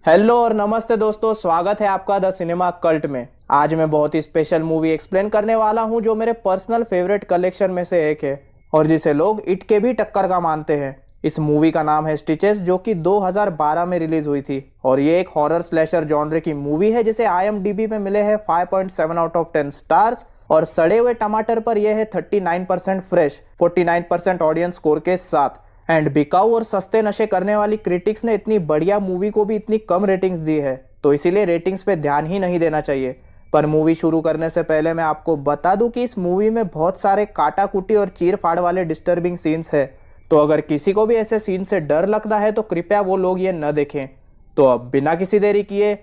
Hello और नमस्ते दोस्तों, स्वागत है आपका द सिनेमा कल्ट में। आज मैं बहुत ही स्पेशल मूवी एक्सप्लेन करने वाला हूं जो मेरे पर्सनल फेवरेट कलेक्शन में से एक है और जिसे लोग इट के भी टक्कर का मानते हैं। इस मूवी का नाम है स्टिचेस, जो कि 2012 में रिलीज हुई थी और ये एक हॉरर स्लैशर जॉनर की मूवी है जिसे IMDb में मिले हैं 5.7 आउट ऑफ 10 स्टार्स और सड़े हुए टमाटर पर यह है 39% फ्रेश 49% ऑडियंस स्कोर के साथ। एंड बिकाऊ और सस्ते नशे करने वाली क्रिटिक्स ने इतनी बढ़िया मूवी को भी इतनी कम रेटिंग्स दी है, तो इसीलिए रेटिंग्स पे ध्यान ही नहीं देना चाहिए। पर मूवी शुरू करने से पहले मैं आपको बता दूं कि इस मूवी में बहुत सारे काटाकुटी और चीर फाड़ वाले डिस्टर्बिंग सीन्स है, तो अगर किसी को भी ऐसे सीन से डर लगता है तो कृपया वो लोग ये न देखें। तो अब बिना किसी देरी किए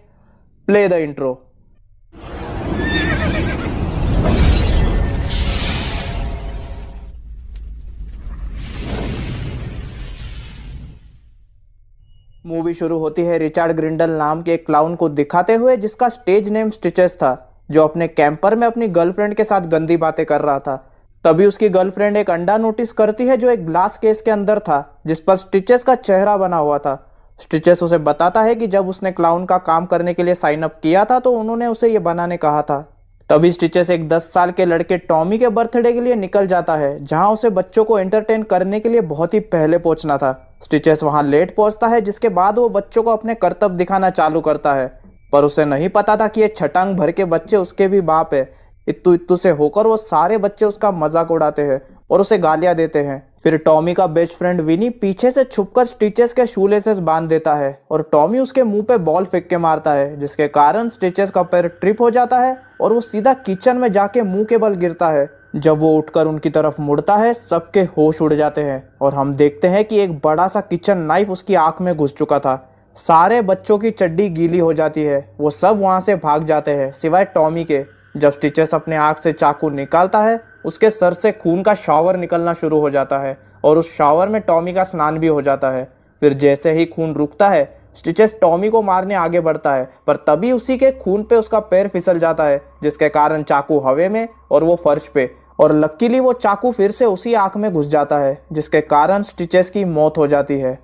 प्ले द इंट्रो। मूवी शुरू होती है रिचर्ड ग्रिंडल नाम के एक क्लाउन को दिखाते हुए जिसका स्टेज नेम स्टिचेस था, जो अपने कैंपर में अपनी गर्लफ्रेंड के साथ गंदी बातें कर रहा था। तभी उसकी गर्लफ्रेंड एक अंडा नोटिस करती है जो एक ग्लास केस के अंदर था, जिस पर स्टिचेस का चेहरा बना हुआ था। स्टिचेस उसे बताता है कि जब उसने क्लाउन का काम करने के लिए साइन अप किया था तो उन्होंने उसे ये बनाने कहा था। तभी स्टिचेस एक 10 साल के लड़के टॉमी के बर्थडे के लिए निकल जाता है, जहां उसे बच्चों को एंटरटेन करने के लिए बहुत ही पहले पहुंचना था। स्टिचेस वहां लेट पहुंचता है, जिसके बाद वो बच्चों को अपने करतब दिखाना चालू करता है, पर उसे नहीं पता था कि ये छटांग भर के बच्चे उसके भी बाप है। इत्तू इत्तू से होकर वो सारे बच्चे उसका मजाक उड़ाते हैं और उसे गालियां देते हैं। फिर टॉमी का बेस्ट फ्रेंड विनी पीछे से छुपकर स्टिचेस के शूलेसेस बांध देता है और टॉमी उसके मुंह पे बॉल फेंक के मारता है, जिसके कारण स्टिचेस का पैर ट्रिप हो जाता है और वो सीधा किचन में जाके मुंह के बल गिरता है। जब वो उठकर उनकी तरफ मुड़ता है, सबके होश उड़ जाते हैं और हम देखते हैं कि एक बड़ा सा किचन नाइफ उसकी आंख में घुस चुका था। सारे बच्चों की चड्डी गीली हो जाती है, वो सब वहां से भाग जाते हैं सिवाय टॉमी के। जब स्टिचेस अपने आंख से चाकू निकालता है, उसके सर से खून का शावर निकलना शुरू हो जाता है और उस शावर में टॉमी का स्नान भी हो जाता है। फिर जैसे ही खून रुकता है, स्टिचेस टॉमी को मारने आगे बढ़ता है, पर तभी उसी के खून पे उसका पैर फिसल जाता है, जिसके कारण चाकू हवा में और वो फर्श पे, और लकीली वो चाकू फिर से उसी आंख में घुस जाता है, जिसके कारण स्टिचेस की मौत हो जाती है।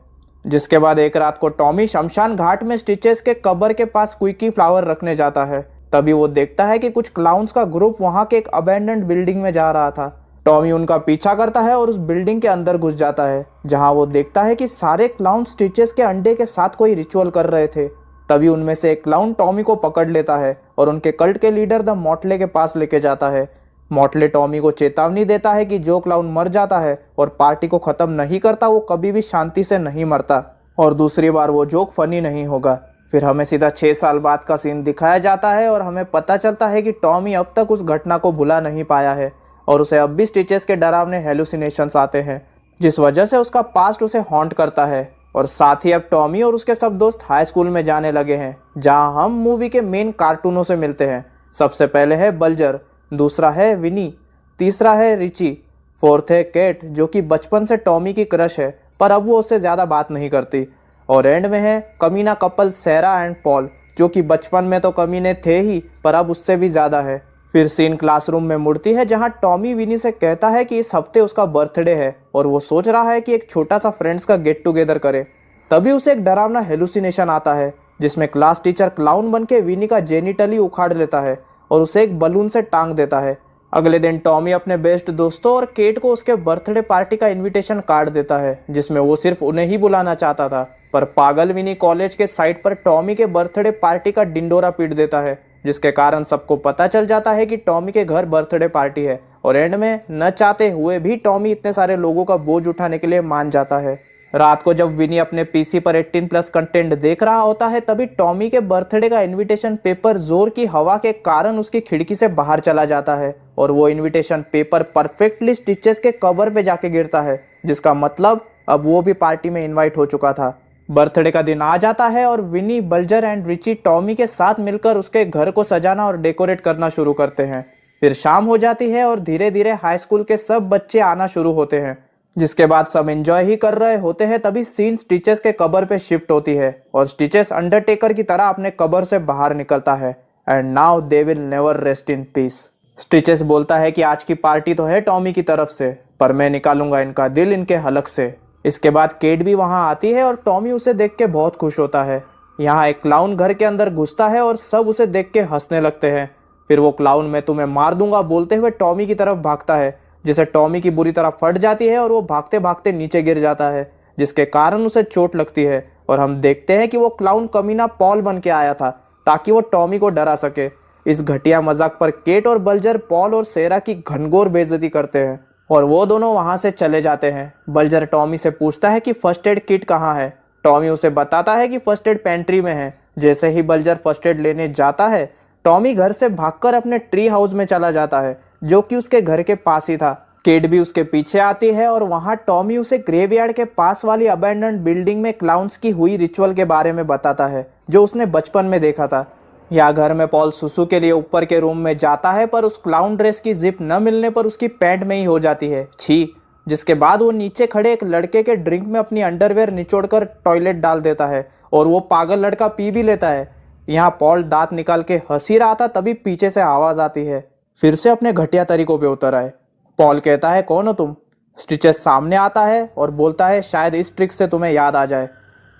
जिसके बाद एक रात को टॉमी शमशान घाट में स्टिचेस के कब्र के पास क्विकी फ्लावर रखने जाता है। तभी वो देखता है कि कुछ क्लाउन्स का ग्रुप वहां के एक अबैंडन्ड बिल्डिंग में जा रहा था। टॉमी उनका पीछा करता है और उस बिल्डिंग के अंदर घुस जाता है, जहां वो देखता है कि सारे क्लाउन स्टिचेस के अंडे के साथ कोई रिचुअल कर रहे थे। तभी उनमें से एक क्लाउन टॉमी को पकड़ लेता है और उनके कल्ट के लीडर द मॉटले के पास लेके जाता है। मॉटले टॉमी को चेतावनी देता है कि जो क्लाउन मर जाता है और पार्टी को खत्म नहीं करता, वो कभी भी शांति से नहीं मरता और दूसरी बार वो जोक फनी नहीं होगा। फिर हमें सीधा 6 साल बाद का सीन दिखाया जाता है और हमें पता चलता है कि टॉमी अब तक उस घटना को भुला नहीं पाया है और उसे अब भी स्टिचेस के डरावने हेलुसिनेशंस आते हैं, जिस वजह से उसका पास्ट उसे हॉन्ट करता है। और साथ ही अब टॉमी और उसके सब दोस्त हाई स्कूल में जाने लगे हैं, जहां हम मूवी के मेन कार्टूनों से मिलते हैं। सबसे पहले है बल्जर, दूसरा है विनी, तीसरा है रिची, फोर्थ है केट जो कि बचपन से टॉमी की क्रश है पर अब वो उससे ज़्यादा बात नहीं करती, और एंड में है कमीना कपल सैरा एंड पॉल, जो कि बचपन में तो कमीने थे ही पर अब उससे भी ज़्यादा है। फिर सीन क्लासरूम में मुड़ती है, जहां टॉमी विनी से कहता है कि इस हफ्ते उसका बर्थडे है और वो सोच रहा है कि एक छोटा सा फ्रेंड्स का गेट टुगेदर करे। तभी उसे एक डरावना हेलुसिनेशन आता है, जिसमें क्लास टीचर क्लाउन बन के विनी का जेनिटली उखाड़ लेता है और उसे एक बलून से टांग देता है। अगले दिन टॉमी अपने बेस्ट दोस्तों और केट को उसके बर्थडे पार्टी का इनविटेशन कार्ड देता है, जिसमें वो सिर्फ उन्हें ही बुलाना चाहता था, पर पागल विनी कॉलेज के साइट पर टॉमी के बर्थडे पार्टी का डिंडोरा पीट देता है, जिसके कारण सबको पता चल जाता है कि टॉमी के घर बर्थडे पार्टी है। और एंड में न चाहते हुए भी टॉमी इतने सारे लोगों का बोझ उठाने के लिए मान जाता है। रात को जब विनी अपने पीसी पर 18+ कंटेंट देख रहा होता है, तभी टॉमी के बर्थडे का इनविटेशन पेपर जोर की हवा के कारण उसकी खिड़की से बाहर चला जाता है और वो इनविटेशन पेपर परफेक्टली स्टिचेस के कवर पे जाके गिरता है, जिसका मतलब अब वो भी पार्टी में इन्वाइट हो चुका था। बर्थडे का दिन आ जाता है और विनी, बल्जर एंड रिची टॉमी के साथ मिलकर उसके घर को सजाना और डेकोरेट करना शुरू करते हैं। फिर शाम हो जाती है और धीरे धीरे हाई स्कूल के सब बच्चे आना शुरू होते हैं, जिसके बाद सब एंजॉय ही कर रहे होते हैं। तभी सीन स्टिचेस के कब्र पे शिफ्ट होती है और स्टिचेस अंडरटेकर की तरह अपने कब्र से बाहर निकलता है। And now they will never rest in peace. Stitches बोलता है कि आज की पार्टी तो है टॉमी की तरफ से, पर मैं निकालूंगा इनका दिल इनके हलक से। इसके बाद केट भी वहां आती है और टॉमी उसे देख के बहुत खुश होता है। यहाँ एक क्लाउन घर के अंदर घुसता है और सब उसे देख के हंसने लगते हैं। फिर वो क्लाउन मैं तुम्हें मार दूंगा बोलते हुए टॉमी की तरफ भागता है, जिसे टॉमी की बुरी तरह फट जाती है और वो भागते भागते नीचे गिर जाता है, जिसके कारण उसे चोट लगती है। और हम देखते हैं कि वो क्लाउन कमीना पॉल बन के आया था ताकि वो टॉमी को डरा सके। इस घटिया मजाक पर केट और बल्जर पॉल और सेरा की घनघोर बेइज्जती करते हैं और वो दोनों वहां से चले जाते हैं। बल्जर टॉमी से पूछता है कि फर्स्ट एड किट कहाँ है। टॉमी उसे बताता है कि फर्स्ट एड पेंट्री में है। जैसे ही बल्जर फर्स्ट एड लेने जाता है, टॉमी घर से भागकर अपने ट्री हाउस में चला जाता है, जो कि उसके घर के पास ही था। केट भी उसके पीछे आती है और वहां टॉमी उसे ग्रेवयार्ड के पास वाली अबैंडन्ड बिल्डिंग में क्लाउन्स की हुई रिचुअल के बारे में बताता है, जो उसने बचपन में देखा था। यहाँ घर में पॉल सुसु के लिए ऊपर के रूम में जाता है, पर उस क्लाउन ड्रेस की जिप न मिलने पर उसकी पैंट में ही हो जाती है छी। जिसके बाद वो नीचे खड़े एक लड़के के ड्रिंक में अपनी अंडरवेयर निचोड़कर टॉयलेट डाल देता है और वो पागल लड़का पी भी लेता है। यहाँ पॉल दांत निकाल के हंस ही रहा था, तभी पीछे से आवाज आती है, फिर से अपने घटिया तरीकों पे उतर आए। पॉल कहता है, कौन हो तुम? स्टिचेस सामने आता है और बोलता है, शायद इस ट्रिक से तुम्हें याद आ जाए।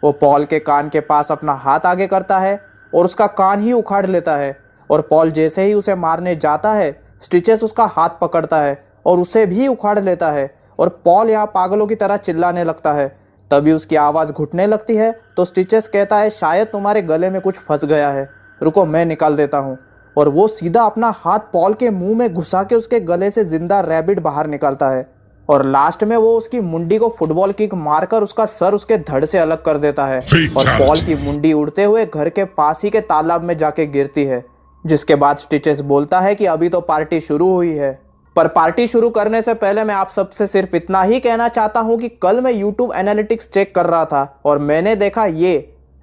वो पॉल के कान के पास अपना हाथ आगे करता है और उसका कान ही उखाड़ लेता है। और पॉल जैसे ही उसे मारने जाता है, स्टिचेस उसका हाथ पकड़ता है और उसे भी उखाड़ लेता है। और पॉल यहाँ पागलों की तरह चिल्लाने लगता है। तभी उसकी आवाज़ घुटने लगती है तो स्टिचेस कहता है, शायद तुम्हारे गले में कुछ फंस गया है, रुको मैं निकाल देता हूँ। और वो सीधा अपना हाथ पॉल के मुंह में घुसा के उसके गले से जिंदा रैबिट बाहर निकालता है। और लास्ट में वो उसकी मुंडी को फुटबॉल किक मारकर उसका सर उसके धड़ से अलग कर देता है और पॉल की मुंडी उड़ते हुए घर के पास ही के तालाब में जाके गिरती है। जिसके बाद स्टिचेस बोलता है कि अभी तो पार्टी शुरू हुई है, पर पार्टी शुरू करने से पहले मैं आप सबसे सिर्फ इतना ही कहना चाहता हूँ कि कल मैं यूट्यूब एनालिटिक्स चेक कर रहा था और मैंने देखा ये,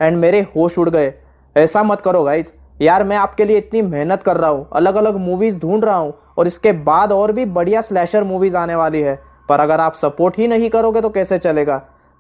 एंड मेरे होश उड़ गए। ऐसा मत करो गाइज यार, मैं आपके लिए इतनी मेहनत कर रहा हूँ, अलग अलग मूवीज ढूंढ रहा हूँ और इसके बाद और भी बढ़िया स्लैशर मूवीज आने वाली है, पर अगर आप सपोर्ट ही नहीं करोगे तो कैसे चलेगा।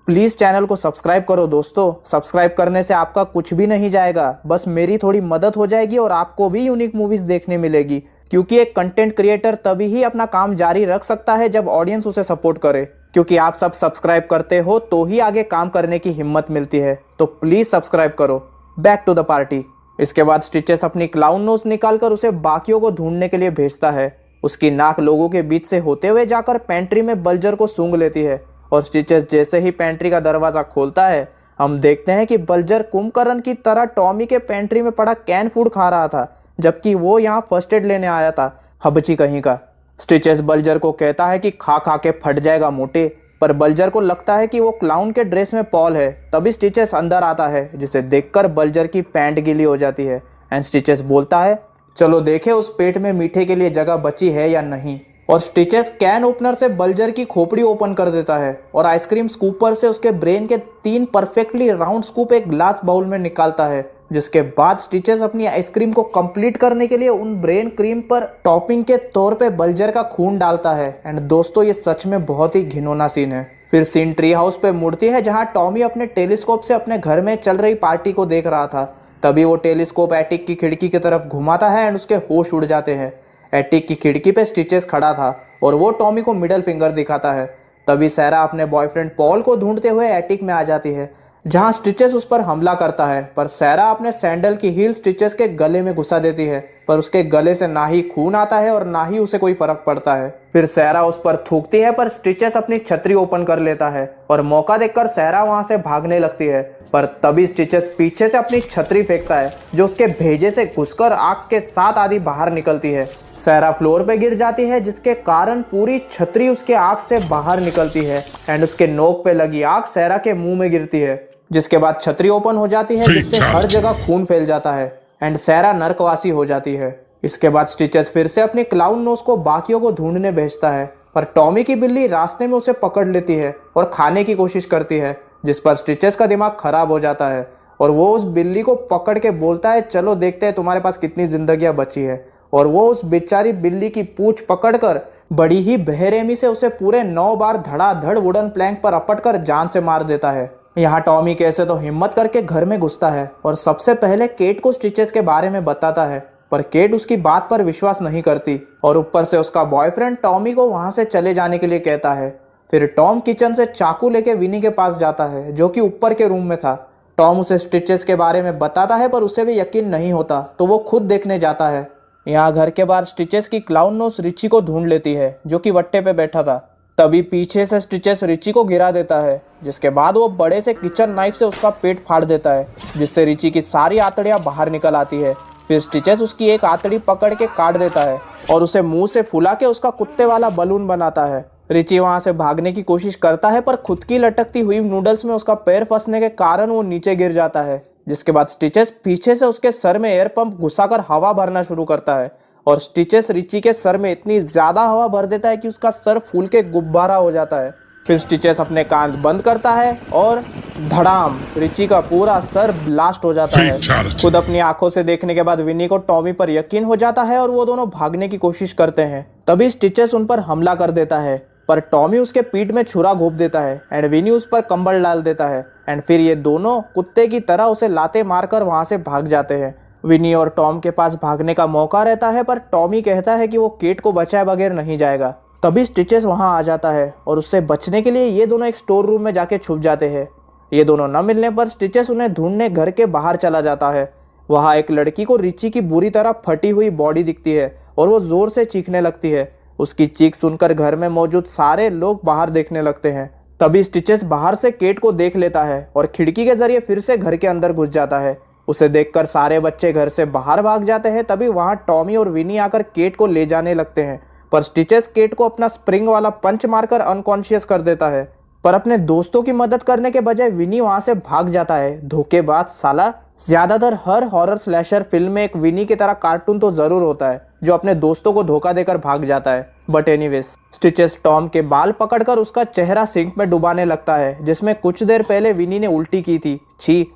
प्लीज चैनल को सब्सक्राइब करो दोस्तों। सब्सक्राइब करने से आपका कुछ भी नहीं जाएगा, बस मेरी थोड़ी मदद हो जाएगी और आपको भी यूनिक मूवीज देखने मिलेगी, क्योंकि एक कंटेंट क्रिएटर तभी ही अपना काम जारी रख सकता है जब ऑडियंस उसे सपोर्ट करे, क्योंकि आप सब सब्सक्राइब करते हो तो ही आगे काम करने की हिम्मत मिलती है। तो प्लीज सब्सक्राइब करो। Back to the party. इसके बाद स्टिचेस अपनी क्लाउन नोज निकालकर उसे बाकियों को ढूंढने के लिए भेजता है। उसकी नाक लोगों के बीच से होते हुए जाकर पेंट्री में बल्जर को सूंघ लेती है और स्टिचेस जैसे ही पेंट्री का दरवाजा खोलता है, हम देखते हैं कि बल्जर कुंभकर्ण की तरह टॉमी के पेंट्री में पड़ा कैन फूड खा रहा था, जबकि वो यहाँ फर्स्ट एड लेने आया था, हबची कहीं का। स्टिचेस बल्जर को कहता है कि खा खा के फट जाएगा मोटे, पर बल्जर को लगता है कि वो क्लाउन के ड्रेस में पॉल है। तभी स्टिचेस अंदर आता है, जिसे देखकर बल्जर की पैंट गीली हो जाती है एंड स्टिचेस बोलता है, चलो देखे उस पेट में मीठे के लिए जगह बची है या नहीं। और स्टिचेस कैन ओपनर से बल्जर की खोपड़ी ओपन कर देता है और आइसक्रीम स्कूपर से उसके ब्रेन के 3 परफेक्टली राउंड स्कूप एक ग्लास बाउल में निकालता है। जिसके बाद स्टिचेस अपनी आइसक्रीम को कंप्लीट करने के लिए उन ब्रेन क्रीम पर टॉपिंग के तौर पे बल्जर का खून डालता है। एंड दोस्तों ये सच में बहुत ही घिनौना सीन है। फिर सीन ट्री हाउस पे मुड़ती है, जहाँ टॉमी अपने टेलीस्कोप से अपने घर में चल रही पार्टी को देख रहा था। तभी वो टेलीस्कोप एटिक की खिड़की की तरफ घुमाता है एंड उसके होश उड़ जाते हैं। एटिक की खिड़की पे स्टिचेस खड़ा था और वो टॉमी को मिडल फिंगर दिखाता है। तभी सैरा अपने बॉयफ्रेंड पॉल को ढूंढते हुए एटिक में आ जाती है, जहां स्टिचेस उस पर हमला करता है, पर सैरा अपने सैंडल की हील स्टिचेस के गले में घुसा देती है, पर उसके गले से ना ही खून आता है और ना ही उसे कोई फर्क पड़ता है। फिर सैरा उस पर थूकती है, पर स्टिचेस अपनी छतरी ओपन कर लेता है और मौका देखकर सैरा वहां से भागने लगती है, पर तभी स्टिचेस पीछे से अपनी छतरी फेंकता है, जो उसके भेजे से घुसकर आग के साथ आधी बाहर निकलती है। सैरा फ्लोर पे गिर जाती है, जिसके कारण पूरी छतरी उसके आग से बाहर निकलती है एंड उसके नोक पे लगी आग सैरा के मुंह में गिरती है। जिसके बाद छतरी ओपन हो जाती है, जिससे हर जगह खून फैल जाता है एंड सैरा नर्कवासी हो जाती है। इसके बाद स्टिचेस फिर से अपनी क्लाउन नोज को बाकियों को ढूंढने भेजता है, पर टॉमी की बिल्ली रास्ते में उसे पकड़ लेती है और खाने की कोशिश करती है, जिस पर स्टिचेस का दिमाग खराब हो जाता है और वो उस बिल्ली को पकड़ के बोलता है, चलो देखते हैं तुम्हारे पास कितनी जिंदगियां बची है। और वो उस बेचारी बिल्ली की पूंछ पकड़कर बड़ी ही बेरहमी से उसे पूरे 9 बार धड़ाधड़ वुडन प्लैंक पर अपट कर जान से मार देता है। यहाँ टॉमी कैसे तो हिम्मत करके घर में घुसता है और सबसे पहले केट को स्टिचेस के बारे में बताता है, पर केट उसकी बात पर विश्वास नहीं करती और ऊपर से उसका बॉयफ्रेंड टॉमी को वहां से चले जाने के लिए कहता है। फिर टॉम किचन से चाकू लेके विनी के पास जाता है, जो कि ऊपर के रूम में था। टॉम उसे स्टिचेस के बारे में बताता है पर उसे भी यकीन नहीं होता, तो वो खुद देखने जाता है। यहाँ घर के बाहर स्टिचेस की क्लाउन नोस रिची को ढूंढ लेती है, जो कि वट्टे पे बैठा था। तभी पीछे से स्टिचेस रिची को गिरा देता है, जिसके बाद वो बड़े से किचन नाइफ से उसका पेट फाड़ देता है, जिससे रिची की सारी आंतड़ियां बाहर निकल आती है। फिर स्टिचेस उसकी एक आंतड़ी पकड़ के काट देता है और उसे मुंह से फुला के उसका कुत्ते वाला बलून बनाता है। रिची वहां से भागने की कोशिश करता है, पर खुद की लटकती हुई नूडल्स में उसका पैर फंसने के कारण वो नीचे गिर जाता है, जिसके बाद स्टिचेस पीछे से उसके सर में एयर पंप घुसाकर हवा भरना शुरू करता है और स्टिचेस रिची के सर में इतनी ज्यादा हवा भर देता है कि उसका सर फूल के गुब्बारा हो जाता है। फिर स्टिचेस अपने कान बंद करता है और धड़ाम, रिची का पूरा सर ब्लास्ट हो जाता है। खुद अपनी आंखों से देखने के बाद विनी को टॉमी पर यकीन हो जाता है और वो दोनों भागने की कोशिश करते हैं। तभी स्टिचेस उन पर हमला कर देता है, पर टॉमी उसके पीठ में छुरा घोंप देता है एंड विनी उस पर कंबल डाल देता है एंड फिर ये दोनों कुत्ते की तरह उसे लाते मारकर वहां से भाग जाते हैं। विनी और टॉम के पास भागने का मौका रहता है, पर टॉमी कहता है कि वो केट को बचाए बगैर नहीं जाएगा। तभी स्टिचेस वहां आ जाता है और उससे बचने के लिए ये दोनों एक स्टोर रूम में जाके छुप जाते हैं। ये दोनों न मिलने पर स्टिचेस उन्हें ढूंढने घर के बाहर चला जाता है। वहां एक लड़की को रिची की बुरी तरह फटी हुई बॉडी दिखती है और वो जोर से चीखने लगती है। उसकी चीख सुनकर घर में मौजूद सारे लोग बाहर देखने लगते हैं। तभी स्टिचेस बाहर से केट को देख लेता है और खिड़की के जरिए फिर से घर के अंदर घुस जाता है। उसे देखकर सारे बच्चे घर से बाहर भाग जाते हैं। तभी वहां टॉमी और विनी आकर केट को ले जाने लगते हैं, पर स्टिचेस केट को अपना स्प्रिंग वाला पंच मारकर अनकॉन्शियस कर देता है। पर अपने दोस्तों की मदद करने के बजाय विनी वहां से भाग जाता है। धोखेबाज साला। ज्यादातर हर हॉरर स्लैशर फिल्म में एक विनी की तरह कार्टून तो जरूर होता है जो अपने दोस्तों को धोखा देकर भाग जाता है। बट एनीवेज, स्टिचेस टॉम के बाल पकड़कर उसका चेहरा सिंक में डुबाने लगता है, जिसमें कुछ देर पहले विनी ने उल्टी की थी। छी।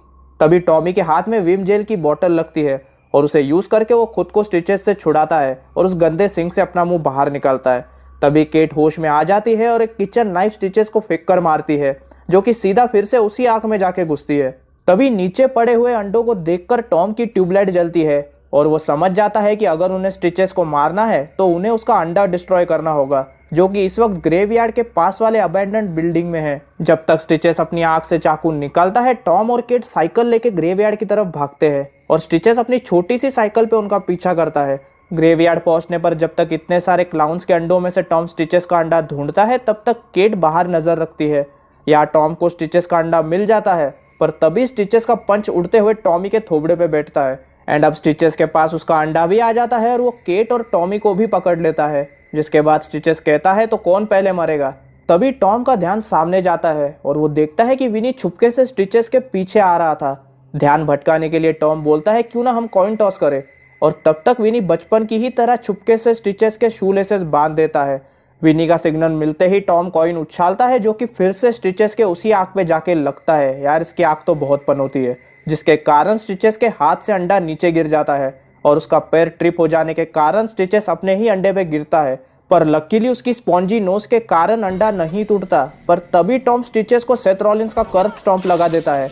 तभी टॉमी के हाथ में विम जेल की बोतल लगती है और उसे यूज करके वो खुद को स्टिचेस से छुड़ाता है और उस गंदे सिंक से अपना मुंह बाहर निकालता है। तभी केट होश में आ जाती है और एक किचन नाइफ स्टिचेस को फेंक कर मारती है, जो कि सीधा फिर से उसी आंख में जाके घुसती है। तभी नीचे पड़े हुए अंडों को देखकर टॉम की ट्यूबलाइट जलती है और वो समझ जाता है कि अगर उन्हें स्टिचेस को मारना है तो उन्हें उसका अंडा डिस्ट्रॉय करना होगा, जो कि इस वक्त ग्रेवयार्ड के पास वाले अबैंडन्ड बिल्डिंग में है। जब तक स्टिचेस अपनी आंख से चाकू निकालता है, टॉम और केट साइकिल लेके ग्रेवयार्ड की तरफ भागते हैं और स्टिचेस अपनी छोटी सी साइकिल पे उनका पीछा करता है। ग्रेवयार्ड पहुंचने पर जब तक इतने सारे क्लाउन्स के अंडों में से टॉम स्टिचेस का अंडा ढूंढता है, तब तक केट बाहर नजर रखती है। यहाँ टॉम को स्टिचेस का अंडा मिल जाता है, पर तभी स्टिचेस का पंच उड़ते हुए टॉमी के थोबड़े पे बैठता है एंड अब स्टिचेस के पास उसका अंडा भी आ जाता है और वो केट और टॉमी को भी पकड़ लेता है। जिसके बाद स्टिचेस कहता है तो कौन पहले मरेगा। तभी टॉम का ध्यान सामने जाता है और वो देखता है कि विनी छुपके से स्टिचेस के पीछे आ रहा था। ध्यान भटकाने के लिए टॉम बोलता है क्यों ना हम कॉइन टॉस करें, और तब तक विनी बचपन की ही तरह छुपके से स्टिचेस के शू लेसेस बांध देता है। विनी का सिग्नल मिलते ही टॉम कॉइन उछालता है, जो कि फिर से स्टिचेस के उसी आंख पे जाके लगता है। यार, इसकी आंख तो बहुत पनौती है, जिसके कारण स्टिचेस के हाथ से अंडा नीचे गिर जाता है और उसका पैर ट्रिप हो जाने के कारण स्टिचेस अपने ही अंडे पे गिरता है। पर लकीली उसकी स्पॉन्जी नोज के कारण अंडा नहीं टूटता। पर तभी टॉम स्टिचेस को सेथ रॉलिंस का कर्ब स्टॉम्प लगा देता है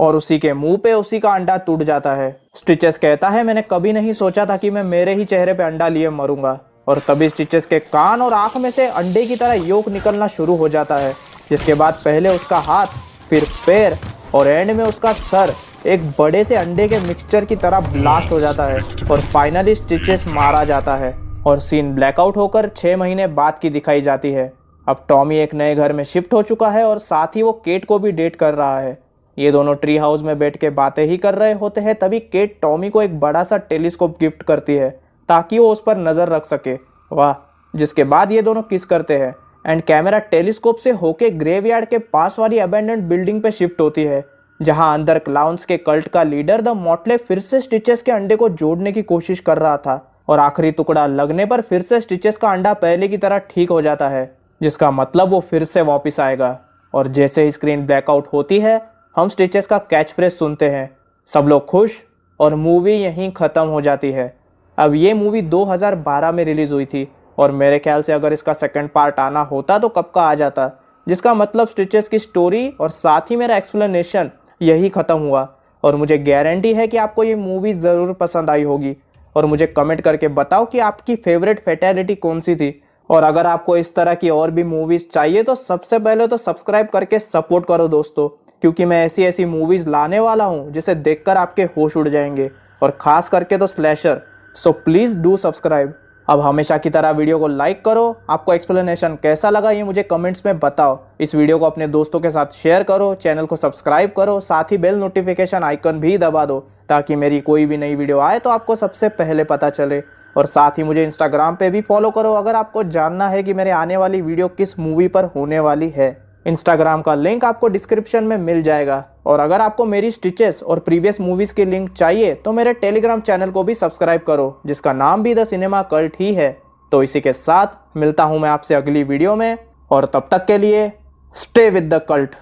और उसी के मुंह पे उसी का अंडा टूट जाता है। स्टिचेस कहता है मैंने कभी नहीं सोचा था कि मैं मेरे ही चेहरे पे अंडा लिए मरूंगा। और तभी स्टिचेस के कान और आंख में से अंडे की तरह योक निकलना शुरू हो जाता है, जिसके बाद पहले उसका हाथ, फिर पैर और एंड में उसका सर एक बड़े से अंडे के मिक्सचर की तरह ब्लास्ट हो जाता है और फाइनली स्टिचेस मारा जाता है और सीन ब्लैकआउट होकर 6 महीने बाद की दिखाई जाती है। अब टॉमी एक नए घर में शिफ्ट हो चुका है और साथ ही वो केट को भी डेट कर रहा है। ये दोनों ट्री हाउस में बैठ के बातें ही कर रहे होते हैं। तभी केट टॉमी को एक बड़ा सा टेलीस्कोप गिफ्ट करती है ताकि वो उस पर नजर रख सके। वाह। जिसके बाद ये दोनों किस करते हैं एंड कैमरा टेलीस्कोप से होके ग्रेवयार्ड के पास वाली अबैंडन्ड बिल्डिंग पे शिफ्ट होती है, जहां अंदर क्लाउन्स के कल्ट का लीडर द मॉटले फिर से स्टिचेस के अंडे को जोड़ने की कोशिश कर रहा था और आखिरी टुकड़ा लगने पर फिर से स्टिचेस का अंडा पहले की तरह ठीक हो जाता है, जिसका मतलब वो फिर से वापस आएगा। और जैसे ही स्क्रीन ब्लैकआउट होती है, हम स्टिचेस का कैच फ्रेज सुनते हैं, सब लोग खुश, और मूवी यहीं ख़त्म हो जाती है। अब ये मूवी 2012 में रिलीज़ हुई थी और मेरे ख्याल से अगर इसका सेकंड पार्ट आना होता तो कब का आ जाता, जिसका मतलब स्टिचेस की स्टोरी और साथ ही मेरा एक्सप्लेनेशन यही ख़त्म हुआ। और मुझे गारंटी है कि आपको ये मूवी ज़रूर पसंद आई होगी और मुझे कमेंट करके बताओ कि आपकी फेवरेट फैटेलिटी कौन सी थी और अगर आपको इस तरह की और भी मूवीज चाहिए तो सबसे पहले तो सब्सक्राइब करके सपोर्ट करो दोस्तों, क्योंकि मैं ऐसी ऐसी मूवीज लाने वाला हूँ जिसे देखकर आपके होश उड़ जाएंगे, और खास करके तो slasher. So please do subscribe. अब हमेशा की तरह वीडियो को लाइक करो। आपको एक्सप्लेनेशन कैसा लगा ये मुझे कमेंट्स में बताओ। इस वीडियो को अपने दोस्तों के साथ शेयर करो, चैनल को सब्सक्राइब करो, साथ ही बेल नोटिफिकेशन आइकन भी दबा दो ताकि मेरी कोई भी नई वीडियो आए तो आपको सबसे पहले पता चले। और साथ ही मुझे इंस्टाग्राम पे भी फॉलो करो अगर आपको जानना है कि मेरे आने वाली वीडियो किस मूवी पर होने वाली है। इंस्टाग्राम का लिंक आपको डिस्क्रिप्शन में मिल जाएगा। और अगर आपको मेरी स्टिचेस और प्रीवियस मूवीज के लिंक चाहिए तो मेरे टेलीग्राम चैनल को भी सब्सक्राइब करो, जिसका नाम भी द सिनेमा कल्ट ही है। तो इसी के साथ मिलता हूं मैं आपसे अगली वीडियो में, और तब तक के लिए स्टे विद द कल्ट।